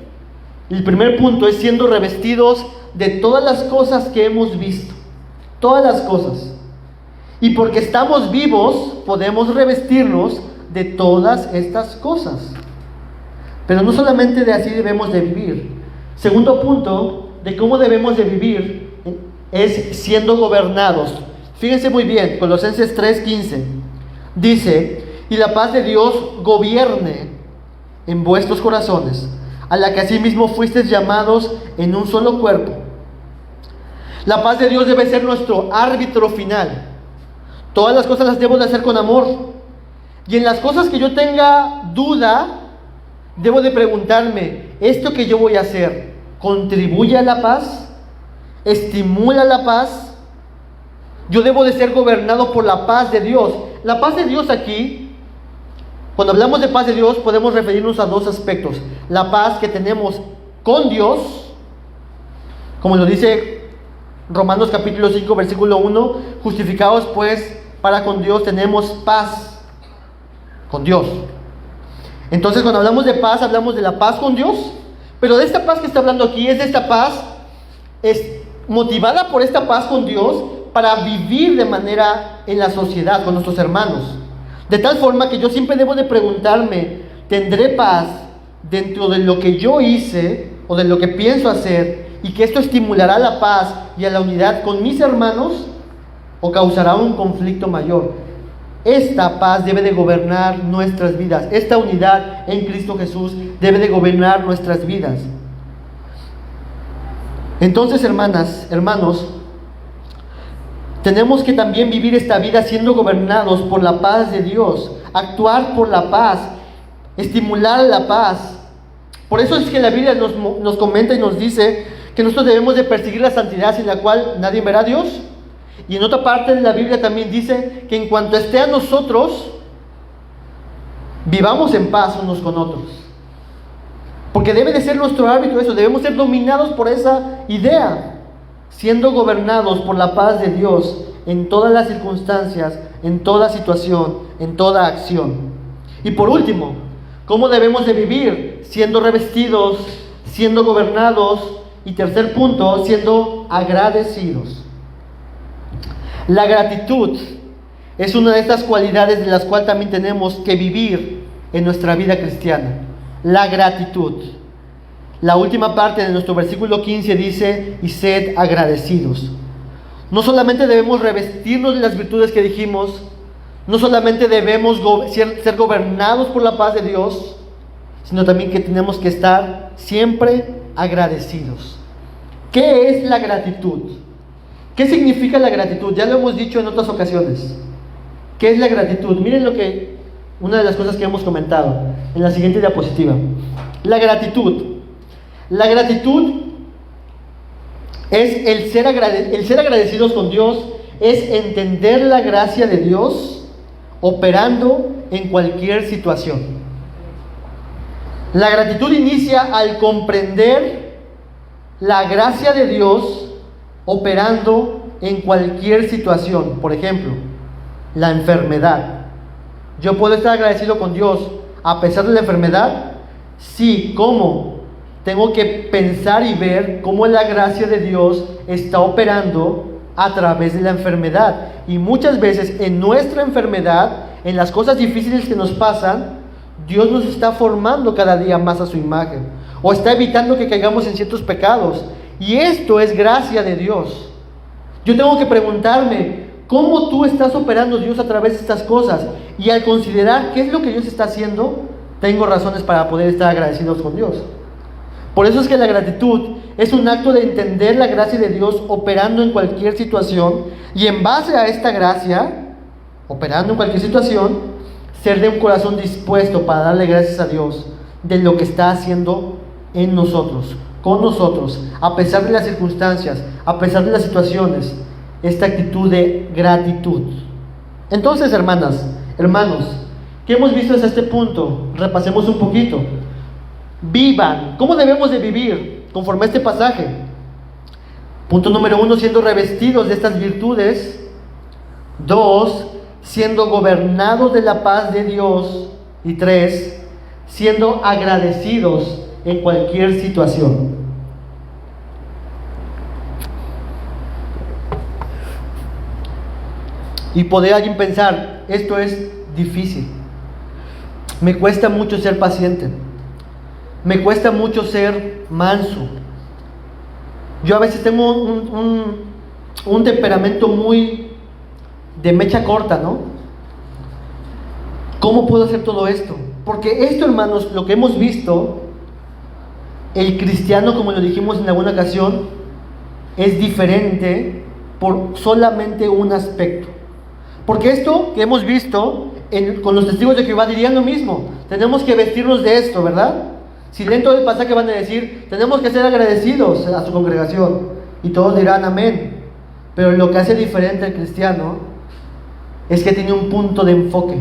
El primer punto es siendo revestidos de todas las cosas que hemos visto. Todas las cosas. Y porque estamos vivos, podemos revestirnos de todas estas cosas. Pero no solamente de así debemos de vivir. Segundo punto de cómo debemos de vivir es siendo gobernados. Fíjense muy bien, Colosenses 3:15 dice: y la paz de Dios gobierne en vuestros corazones, a la que asimismo fuisteis llamados en un solo cuerpo. La paz de Dios debe ser nuestro árbitro final. Todas las cosas las debo de hacer con amor. Y en las cosas que yo tenga duda, debo de preguntarme: ¿esto que yo voy a hacer contribuye a la paz? ¿Estimula la paz? Yo debo de ser gobernado por la paz de Dios. La paz de Dios aquí, cuando hablamos de paz de Dios, podemos referirnos a dos aspectos. La paz que tenemos con Dios, como lo dice Romanos capítulo 5, versículo 1, justificados pues para con Dios tenemos paz con Dios. Entonces cuando hablamos de paz, hablamos de la paz con Dios, pero de esta paz que está hablando aquí, es de esta paz, es motivada por esta paz con Dios, para vivir de manera en la sociedad, con nuestros hermanos. De tal forma que yo siempre debo de preguntarme, ¿tendré paz dentro de lo que yo hice o de lo que pienso hacer? ¿Y que esto estimulará la paz y a la unidad con mis hermanos? ¿O causará un conflicto mayor? Esta paz debe de gobernar nuestras vidas. Esta unidad en Cristo Jesús debe de gobernar nuestras vidas. Entonces, hermanas, hermanos, tenemos que también vivir esta vida siendo gobernados por la paz de Dios, actuar por la paz, estimular la paz. Por eso es que la Biblia nos comenta y nos dice que nosotros debemos de perseguir la santidad sin la cual nadie verá a Dios. Y en otra parte de la Biblia también dice que en cuanto esté a nosotros, vivamos en paz unos con otros. Porque debe de ser nuestro hábito eso, debemos ser dominados por esa idea, siendo gobernados por la paz de Dios en todas las circunstancias, en toda situación, en toda acción. Y por último, ¿cómo debemos de vivir? Siendo revestidos, siendo gobernados, y tercer punto, siendo agradecidos. La gratitud es una de estas cualidades de las cuales también tenemos que vivir en nuestra vida cristiana. La gratitud. La última parte de nuestro versículo 15 dice, y sed agradecidos. No solamente debemos revestirnos de las virtudes que dijimos, no solamente debemos ser gobernados por la paz de Dios, sino también que tenemos que estar siempre agradecidos. ¿Qué es la gratitud? ¿Qué significa la gratitud? Ya lo hemos dicho en otras ocasiones. ¿Qué es la gratitud? Miren una de las cosas que hemos comentado en la siguiente diapositiva. La gratitud. La gratitud es el ser agradecidos con Dios, es entender la gracia de Dios operando en cualquier situación. La gratitud inicia al comprender la gracia de Dios operando en cualquier situación. Por ejemplo, la enfermedad. ¿Yo puedo estar agradecido con Dios a pesar de la enfermedad? Sí, ¿cómo? Tengo que pensar y ver cómo la gracia de Dios está operando a través de la enfermedad. Y muchas veces en nuestra enfermedad, en las cosas difíciles que nos pasan, Dios nos está formando cada día más a su imagen, o está evitando que caigamos en ciertos pecados. Y esto es gracia de Dios. Yo tengo que preguntarme, ¿cómo tú estás operando Dios a través de estas cosas? Y al considerar qué es lo que Dios está haciendo, tengo razones para poder estar agradecidos con Dios. Por eso es que la gratitud es un acto de entender la gracia de Dios operando en cualquier situación, y en base a esta gracia, operando en cualquier situación, ser de un corazón dispuesto para darle gracias a Dios de lo que está haciendo en nosotros, con nosotros, a pesar de las circunstancias, a pesar de las situaciones, esta actitud de gratitud. Entonces, hermanas, hermanos, ¿qué hemos visto hasta este punto? Repasemos un poquito. Vivan. ¿Cómo debemos de vivir conforme a este pasaje? Punto número 1, siendo revestidos de estas virtudes. 2, siendo gobernados de la paz de Dios. Y 3, siendo agradecidos en cualquier situación. Y podría alguien pensar, esto es difícil. Me cuesta mucho ser paciente. Me cuesta mucho ser manso. Yo a veces tengo un temperamento muy de mecha corta, ¿no? ¿Cómo puedo hacer todo esto? Porque esto, hermanos, lo que hemos visto, el cristiano, como lo dijimos en alguna ocasión, es diferente por solamente un aspecto. Porque esto que hemos visto con los testigos de Jehová dirían lo mismo. Tenemos que vestirnos de esto, ¿verdad? Si leen todo el pasaje van a decir, tenemos que ser agradecidos a su congregación. Y todos dirán amén. Pero lo que hace diferente al cristiano es que tiene un punto de enfoque.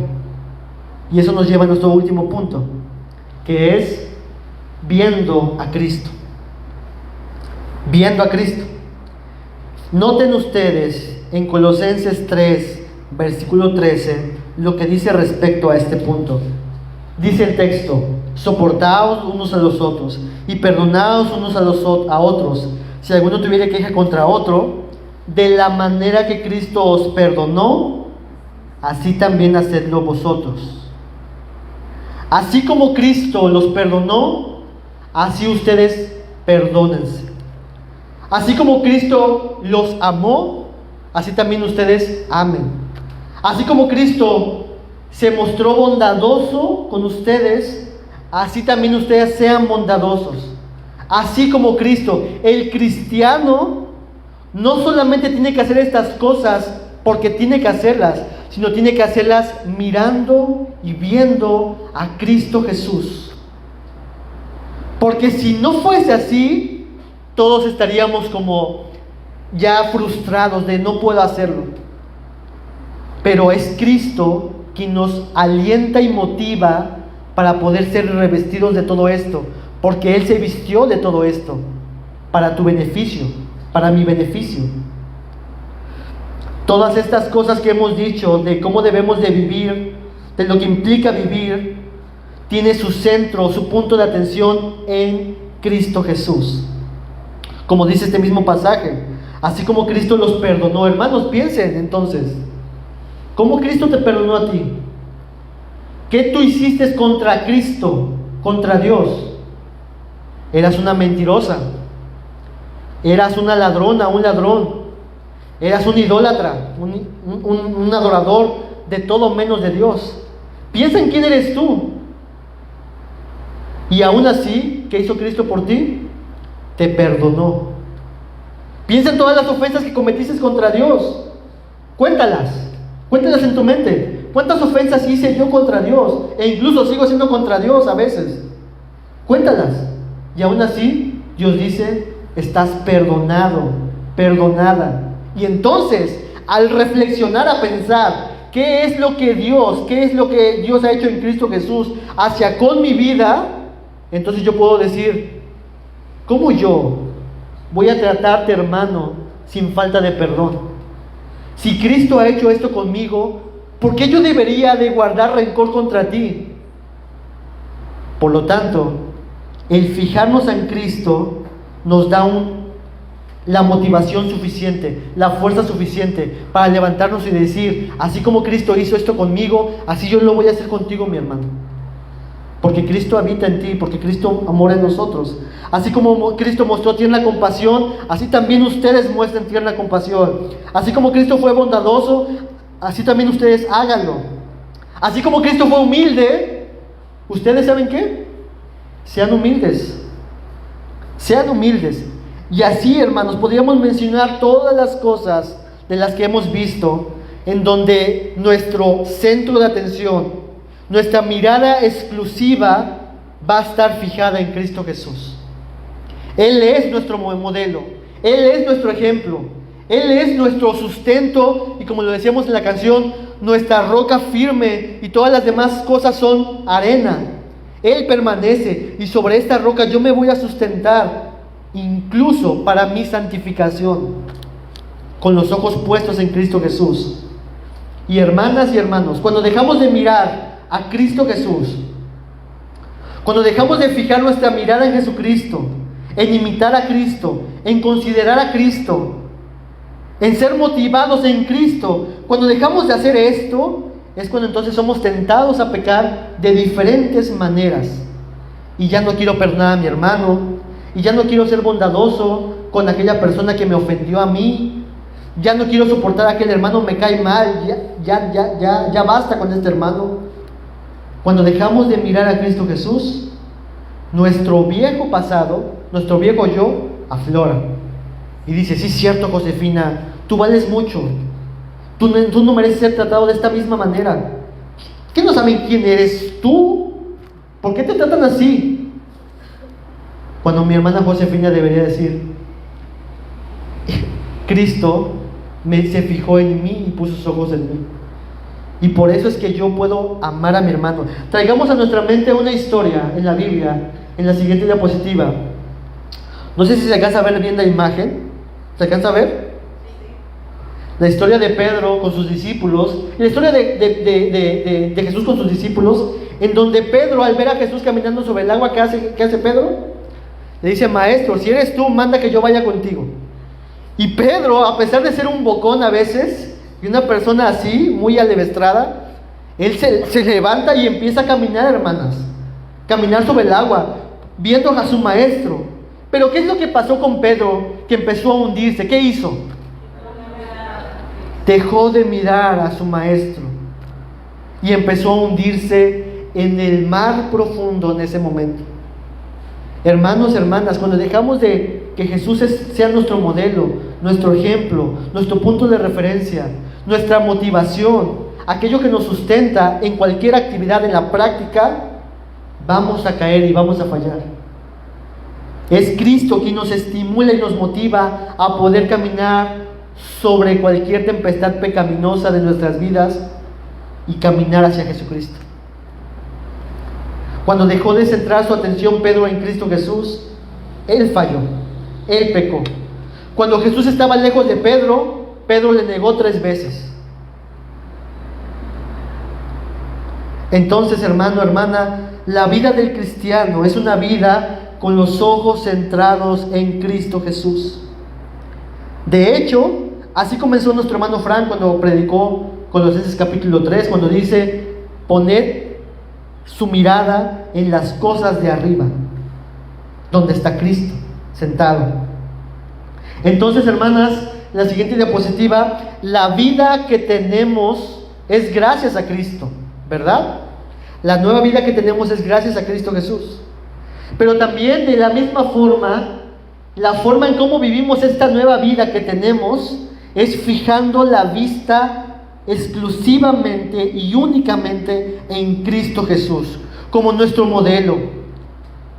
Y eso nos lleva a nuestro último punto, que es viendo a Cristo. Viendo a Cristo. Noten ustedes en Colosenses 3, versículo 13, lo que dice respecto a este punto. Dice el texto: soportaos unos a los otros y perdonaos unos a otros, si alguno tuviera queja contra otro, de la manera que Cristo os perdonó, así también hacedlo vosotros. Así como Cristo los perdonó, así ustedes perdónense. Así como Cristo los amó, así también ustedes amen. Así como Cristo se mostró bondadoso con ustedes, así también ustedes sean bondadosos. Así como Cristo, el cristiano no solamente tiene que hacer estas cosas porque tiene que hacerlas, sino tiene que hacerlas mirando y viendo a Cristo Jesús. Porque si no fuese así, todos estaríamos como ya frustrados de no puedo hacerlo. Pero es Cristo quien nos alienta y motiva para poder ser revestidos de todo esto, porque Él se vistió de todo esto para tu beneficio, para mi beneficio. Todas estas cosas que hemos dicho de cómo debemos de vivir, de lo que implica vivir, tiene su centro, su punto de atención en Cristo Jesús. Como dice este mismo pasaje, así como Cristo los perdonó. Hermanos, piensen entonces, ¿cómo Cristo te perdonó a ti? ¿Qué tú hiciste contra Cristo, contra Dios? Eras una mentirosa, eras una ladrona, un ladrón, eras un idólatra, un adorador de todo menos de Dios. Piensa en quién eres tú. Y aún así, ¿qué hizo Cristo por ti? Te perdonó. Piensa en todas las ofensas que cometiste contra Dios. Cuéntalas en tu mente. ¿Cuántas ofensas hice yo contra Dios? E incluso sigo haciendo contra Dios a veces. Cuéntalas. Y aún así, Dios dice: estás perdonado, perdonada. Y entonces, al reflexionar, a pensar qué es lo que Dios ha hecho en Cristo Jesús hacia con mi vida, entonces yo puedo decir: ¿cómo yo voy a tratarte, hermano, sin falta de perdón? Si Cristo ha hecho esto conmigo, ¿por qué yo debería de guardar rencor contra ti? Por lo tanto, el fijarnos en Cristo nos da la motivación suficiente, la fuerza suficiente para levantarnos y decir: así como Cristo hizo esto conmigo, así yo lo voy a hacer contigo, mi hermano. Porque Cristo habita en ti, porque Cristo mora en nosotros. Así como Cristo mostró tierna compasión, así también ustedes muestren tierna compasión. Así como Cristo fue bondadoso, así también ustedes háganlo. Así como Cristo fue humilde, ¿ustedes saben qué? Sean humildes. Sean humildes. Y así, hermanos, podríamos mencionar todas las cosas de las que hemos visto, en donde nuestro centro de atención, nuestra mirada exclusiva va a estar fijada en Cristo Jesús. Él es nuestro modelo, Él es nuestro ejemplo, Él es nuestro sustento y, como lo decíamos en la canción, nuestra roca firme, y todas las demás cosas son arena. Él permanece y sobre esta roca yo me voy a sustentar, incluso para mi santificación, con los ojos puestos en Cristo Jesús. Y hermanas y hermanos, cuando dejamos de mirar a Cristo Jesús, cuando dejamos de fijar nuestra mirada en Jesucristo, en imitar a Cristo, en considerar a Cristo, en ser motivados en Cristo, cuando dejamos de hacer esto, es cuando entonces somos tentados a pecar de diferentes maneras. Y ya no quiero perdonar a mi hermano, y ya no quiero ser bondadoso con aquella persona que me ofendió a mí, ya no quiero soportar a aquel hermano, me cae mal, ya basta con este hermano. Cuando dejamos de mirar a Cristo Jesús, nuestro viejo pasado, nuestro viejo yo, aflora. Y dice: sí, es cierto, Josefina, tú vales mucho. Tú no mereces ser tratado de esta misma manera. ¿Qué no saben quién eres tú? ¿Por qué te tratan así? Cuando mi hermana Josefina debería decir: Cristo se fijó en mí y puso sus ojos en mí. Y por eso es que yo puedo amar a mi hermano. Traigamos a nuestra mente una historia en la Biblia, en la siguiente diapositiva. No sé si se alcanza a ver bien la imagen. ¿Se alcanza a ver? La historia de Pedro con sus discípulos, la historia de Jesús con sus discípulos, en donde Pedro, al ver a Jesús caminando sobre el agua, ¿qué hace Pedro? Le dice: Maestro, si eres tú, manda que yo vaya contigo. Y Pedro, a pesar de ser un bocón a veces, y una persona así, muy alevestrada, él se levanta y empieza a caminar, hermanas. Caminar sobre el agua, viendo a su maestro. Pero ¿qué es lo que pasó con Pedro, que empezó a hundirse? ¿Qué hizo? Dejó de mirar a su maestro y empezó a hundirse en el mar profundo en ese momento. Hermanos, hermanas, cuando dejamos de que Jesús sea nuestro modelo, nuestro ejemplo, nuestro punto de referencia, nuestra motivación, aquello que nos sustenta en cualquier actividad, en la práctica, vamos a caer y vamos a fallar. Es Cristo quien nos estimula y nos motiva a poder caminar sobre cualquier tempestad pecaminosa de nuestras vidas y caminar hacia Jesucristo. Cuando dejó de centrar su atención Pedro en Cristo Jesús, él falló, él pecó. Cuando Jesús estaba lejos de Pedro, Pedro le negó 3 veces. Entonces, hermano, hermana, la vida del cristiano es una vida con los ojos centrados en Cristo Jesús. De hecho, así comenzó nuestro hermano Frank cuando predicó Colosenses capítulo 3, cuando dice: poned su mirada en las cosas de arriba, donde está Cristo sentado. Entonces, hermanas, la siguiente diapositiva, la vida que tenemos es gracias a Cristo, ¿verdad? La nueva vida que tenemos es gracias a Cristo Jesús. Pero también, de la misma forma, la forma en cómo vivimos esta nueva vida que tenemos es fijando la vista exclusivamente y únicamente en Cristo Jesús, como nuestro modelo,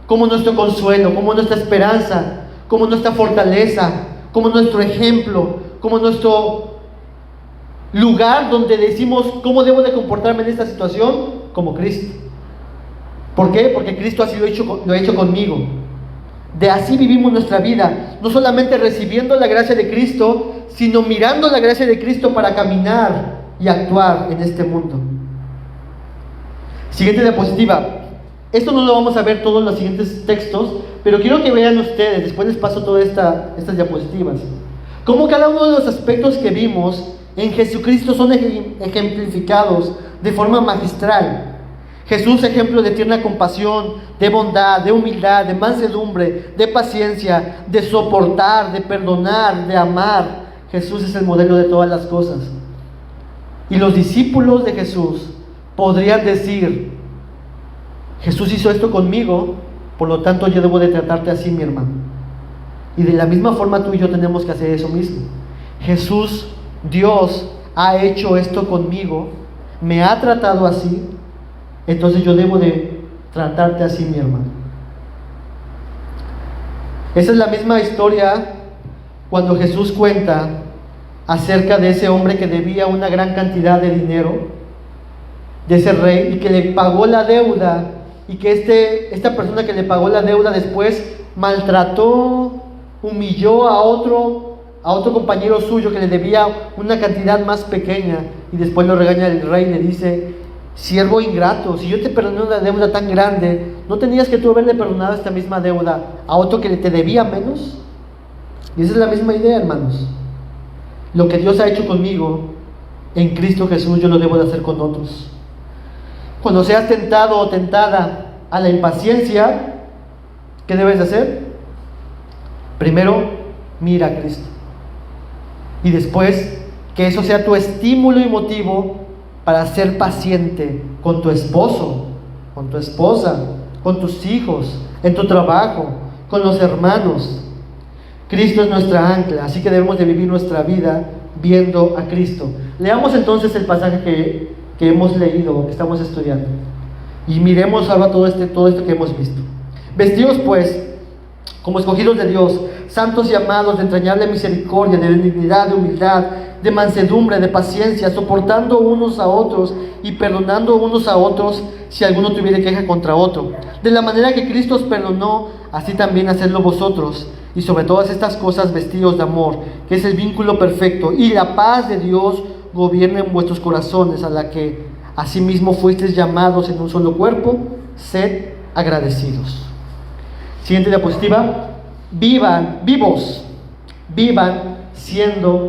como nuestro consuelo, como nuestra esperanza, como nuestra fortaleza, como nuestro ejemplo, como nuestro lugar donde decimos: ¿cómo debo de comportarme en esta situación? Como Cristo. ¿Por qué? Porque Cristo así lo ha hecho conmigo. De así vivimos nuestra vida, no solamente recibiendo la gracia de Cristo, sino mirando la gracia de Cristo para caminar y actuar en este mundo. Siguiente diapositiva. Esto no lo vamos a ver todos los siguientes textos, pero quiero que vean ustedes, después les paso todas estas diapositivas, cómo cada uno de los aspectos que vimos en Jesucristo son ejemplificados de forma magistral. Jesús, ejemplo de tierna compasión, de bondad, de humildad, de mansedumbre, de paciencia, de soportar, de perdonar, de amar. Jesús es el modelo de todas las cosas. Y los discípulos de Jesús podrían decir: Jesús hizo esto conmigo, por lo tanto yo debo de tratarte así, mi hermano. Y de la misma forma tú y yo tenemos que hacer eso mismo. Jesús, Dios, ha hecho esto conmigo, me ha tratado así, entonces yo debo de tratarte así, mi hermano. Esa es la misma historia cuando Jesús cuenta acerca de ese hombre que debía una gran cantidad de dinero, de ese rey, y que le pagó la deuda, y que esta persona que le pagó la deuda después maltrató, humilló a otro compañero suyo que le debía una cantidad más pequeña, y después lo regaña el rey y le dice: siervo ingrato, si yo te perdoné una deuda tan grande, ¿no tenías que tú haberle perdonado esta misma deuda a otro que te debía menos? Y esa es la misma idea, hermanos. Lo que Dios ha hecho conmigo en Cristo Jesús, yo lo debo de hacer con otros. Cuando seas tentado o tentada a la impaciencia, ¿qué debes de hacer? Primero, mira a Cristo. Y después, que eso sea tu estímulo y motivo para ser paciente con tu esposo, con tu esposa, con tus hijos, en tu trabajo, con los hermanos. Cristo es nuestra ancla, así que debemos de vivir nuestra vida viendo a Cristo. Leamos entonces el pasaje que hemos leído, que estamos estudiando, y miremos ahora todo esto que hemos visto. Vestidos pues como escogidos de Dios, santos y amados, de entrañable misericordia, de benignidad, de humildad, de mansedumbre, de paciencia, soportando unos a otros y perdonando unos a otros si alguno tuviera queja contra otro. De la manera que Cristo os perdonó, así también hacedlo vosotros. Y sobre todas estas cosas vestidos de amor, que es el vínculo perfecto, y la paz de Dios gobierna en vuestros corazones, a la que asimismo fuisteis llamados en un solo cuerpo. Sed agradecidos. Siguiente diapositiva. Vivan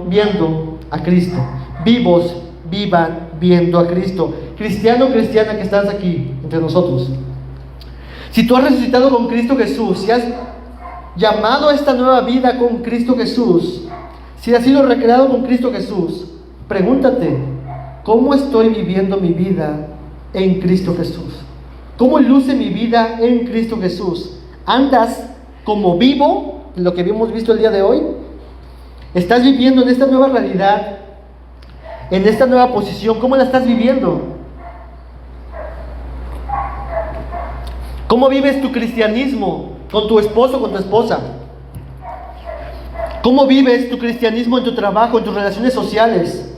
viendo a Cristo. Vivos, vivan viendo a Cristo. Cristiano, cristiana que estás aquí entre nosotros. Si tú has resucitado con Cristo Jesús, si has llamado a esta nueva vida con Cristo Jesús, si has sido recreado con Cristo Jesús, pregúntate, ¿cómo estoy viviendo mi vida en Cristo Jesús? ¿Cómo luce mi vida en Cristo Jesús? ¿Andas como vivo, lo que hemos visto el día de hoy? ¿Estás viviendo en esta nueva realidad, en esta nueva posición? ¿Cómo la estás viviendo? ¿Cómo vives tu cristianismo con tu esposo, con tu esposa? ¿Cómo vives tu cristianismo en tu trabajo, en tus relaciones sociales,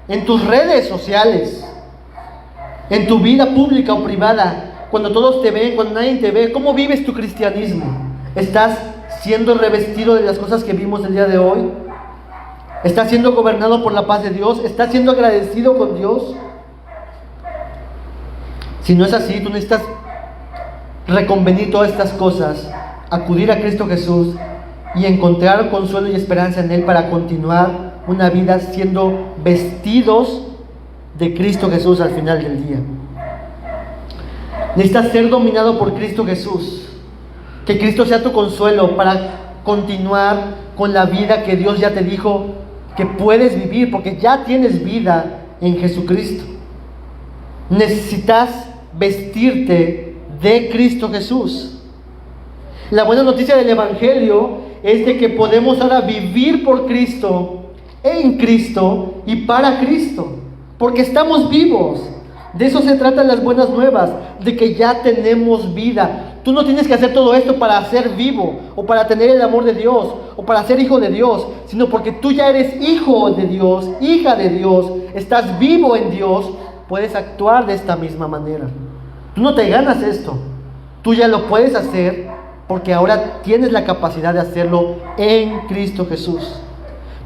en tus redes sociales, en tu vida pública o privada, cuando todos te ven, cuando nadie te ve? ¿Cómo vives tu cristianismo? ¿Estás siendo revestido de las cosas que vimos el día de hoy? ¿Estás siendo gobernado por la paz de Dios? ¿Estás siendo agradecido con Dios? Si no es así, tú necesitas reconvenir todas estas cosas, acudir a Cristo Jesús y encontrar consuelo y esperanza en Él para continuar una vida siendo vestidos de Cristo Jesús al final del día. Necesitas ser dominado por Cristo Jesús. Que Cristo sea tu consuelo para continuar con la vida que Dios ya te dijo que puedes vivir, porque ya tienes vida en Jesucristo. Necesitas vestirte de Cristo Jesús. La buena noticia del Evangelio es de que podemos ahora vivir por Cristo, en Cristo y para Cristo, porque estamos vivos. De eso se tratan las buenas nuevas, de que ya tenemos vida. Tú no tienes que hacer todo esto para ser vivo, o para tener el amor de Dios, o para ser hijo de Dios, sino porque tú ya eres hijo de Dios, hija de Dios, estás vivo en Dios, puedes actuar de esta misma manera. Tú no te ganas esto, tú ya lo puedes hacer, porque ahora tienes la capacidad de hacerlo en Cristo Jesús.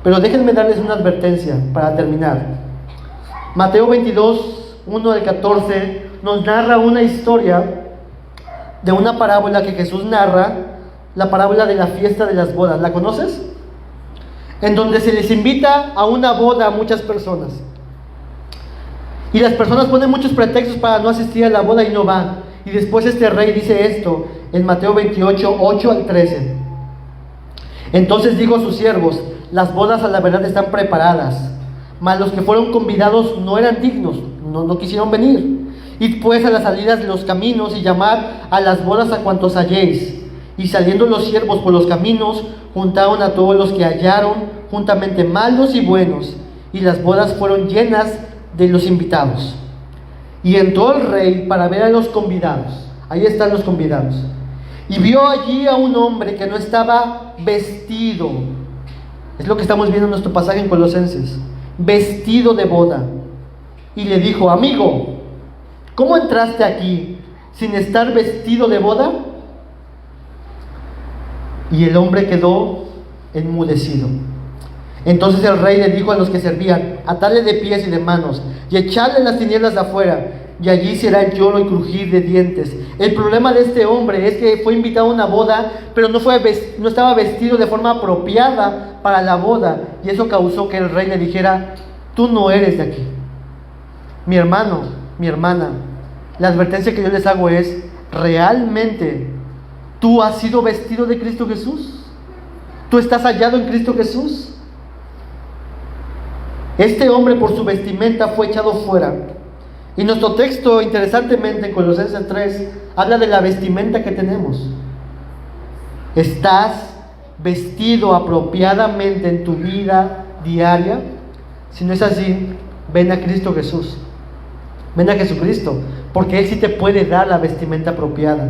Pero déjenme darles una advertencia para terminar. Mateo 22, 1 al 14, nos narra una historia de una parábola que Jesús narra, la parábola de la fiesta de las bodas. ¿La conoces? En donde se les invita a una boda a muchas personas. Y las personas ponen muchos pretextos para no asistir a la boda y no van. Y después este rey dice esto en Mateo 28, 8 al 13. Entonces dijo a sus siervos: las bodas a la verdad están preparadas, mas los que fueron convidados no eran dignos, no quisieron venir. Id pues a las salidas de los caminos y llamad a las bodas a cuantos halléis. Y saliendo los siervos por los caminos, juntaron a todos los que hallaron, juntamente malos y buenos, y las bodas fueron llenas de los invitados. Y entró el rey para ver a los convidados. Ahí están los convidados. Y vio allí a un hombre que no estaba vestido. Es lo que estamos viendo en nuestro pasaje en Colosenses. Vestido de boda. Y le dijo: amigo, ¿cómo entraste aquí sin estar vestido de boda? Y el hombre quedó enmudecido. Entonces el rey le dijo a los que servían: atadle de pies y de manos y echadle en las tinieblas de afuera, y allí será el lloro y crujir de dientes. El problema de este hombre es que fue invitado a una boda, pero no estaba vestido de forma apropiada para la boda, y eso causó que el rey le dijera: tú no eres de aquí. Mi hermano, mi hermana, la advertencia que yo les hago es: ¿realmente tú has sido vestido de Cristo Jesús? ¿Tú estás hallado en Cristo Jesús? Este hombre, por su vestimenta, fue echado fuera. Y nuestro texto, interesantemente, en Colosenses 3, habla de la vestimenta que tenemos. ¿Estás vestido apropiadamente en tu vida diaria? Si no es así, ven a Cristo Jesús. Ven a Jesucristo, porque Él sí te puede dar la vestimenta apropiada.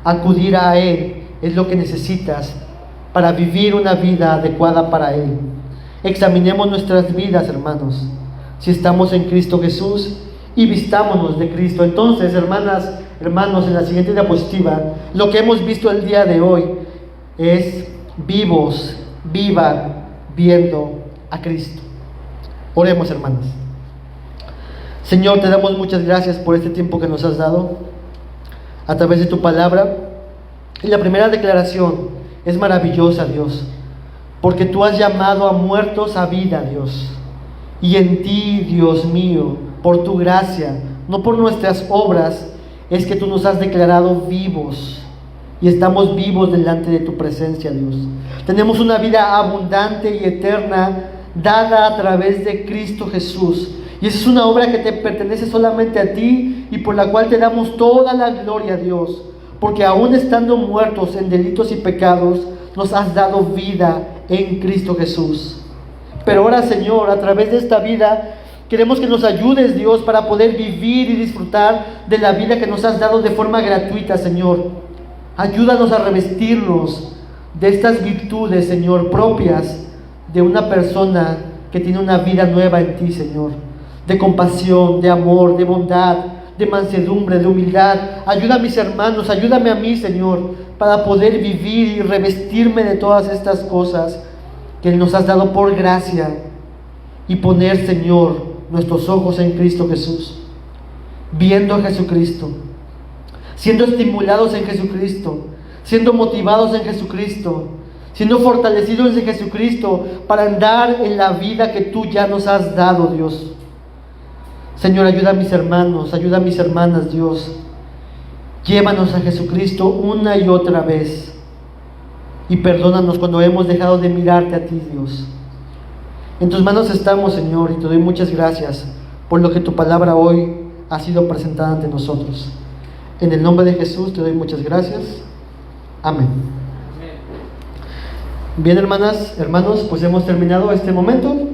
Acudir a Él es lo que necesitas para vivir una vida adecuada para Él. examinemos nuestras vidas, hermanos, si estamos en Cristo Jesús, y vistámonos de Cristo. Entonces, hermanas, hermanos, en la siguiente diapositiva, lo que hemos visto el día de hoy es vivos, vivan viendo a Cristo. Oremos, hermanos. Señor, te damos muchas gracias por este tiempo que nos has dado a través de tu palabra. Y la primera declaración es maravillosa, Dios, porque tú has llamado a muertos a vida, Dios. Y en ti, Dios mío, por tu gracia, no por nuestras obras, es que tú nos has declarado vivos. Y estamos vivos delante de tu presencia, Dios. Tenemos una vida abundante y eterna dada a través de Cristo Jesús. Y esa es una obra que te pertenece solamente a ti y por la cual te damos toda la gloria, Dios. Porque aún estando muertos en delitos y pecados, nos has dado vida en Cristo Jesús. Pero ahora, Señor, a través de esta vida, queremos que nos ayudes, Dios, para poder vivir y disfrutar de la vida que nos has dado de forma gratuita, Señor. Ayúdanos a revestirnos de estas virtudes, Señor, propias de una persona que tiene una vida nueva en ti, Señor. De compasión, de amor, de bondad, de mansedumbre, de humildad. Ayuda a mis hermanos, ayúdame a mí, Señor, para poder vivir y revestirme de todas estas cosas que nos has dado por gracia y poner, Señor, nuestros ojos en Cristo Jesús, viendo a Jesucristo, siendo estimulados en Jesucristo, siendo motivados en Jesucristo, siendo fortalecidos en Jesucristo para andar en la vida que tú ya nos has dado, Dios. Señor, ayuda a mis hermanos, ayuda a mis hermanas, Dios. Llévanos a Jesucristo una y otra vez y perdónanos cuando hemos dejado de mirarte a ti, Dios. En tus manos estamos, Señor, y te doy muchas gracias por lo que tu palabra hoy ha sido presentada ante nosotros. En el nombre de Jesús te doy muchas gracias. Amén. Bien, hermanas, hermanos, pues hemos terminado este momento.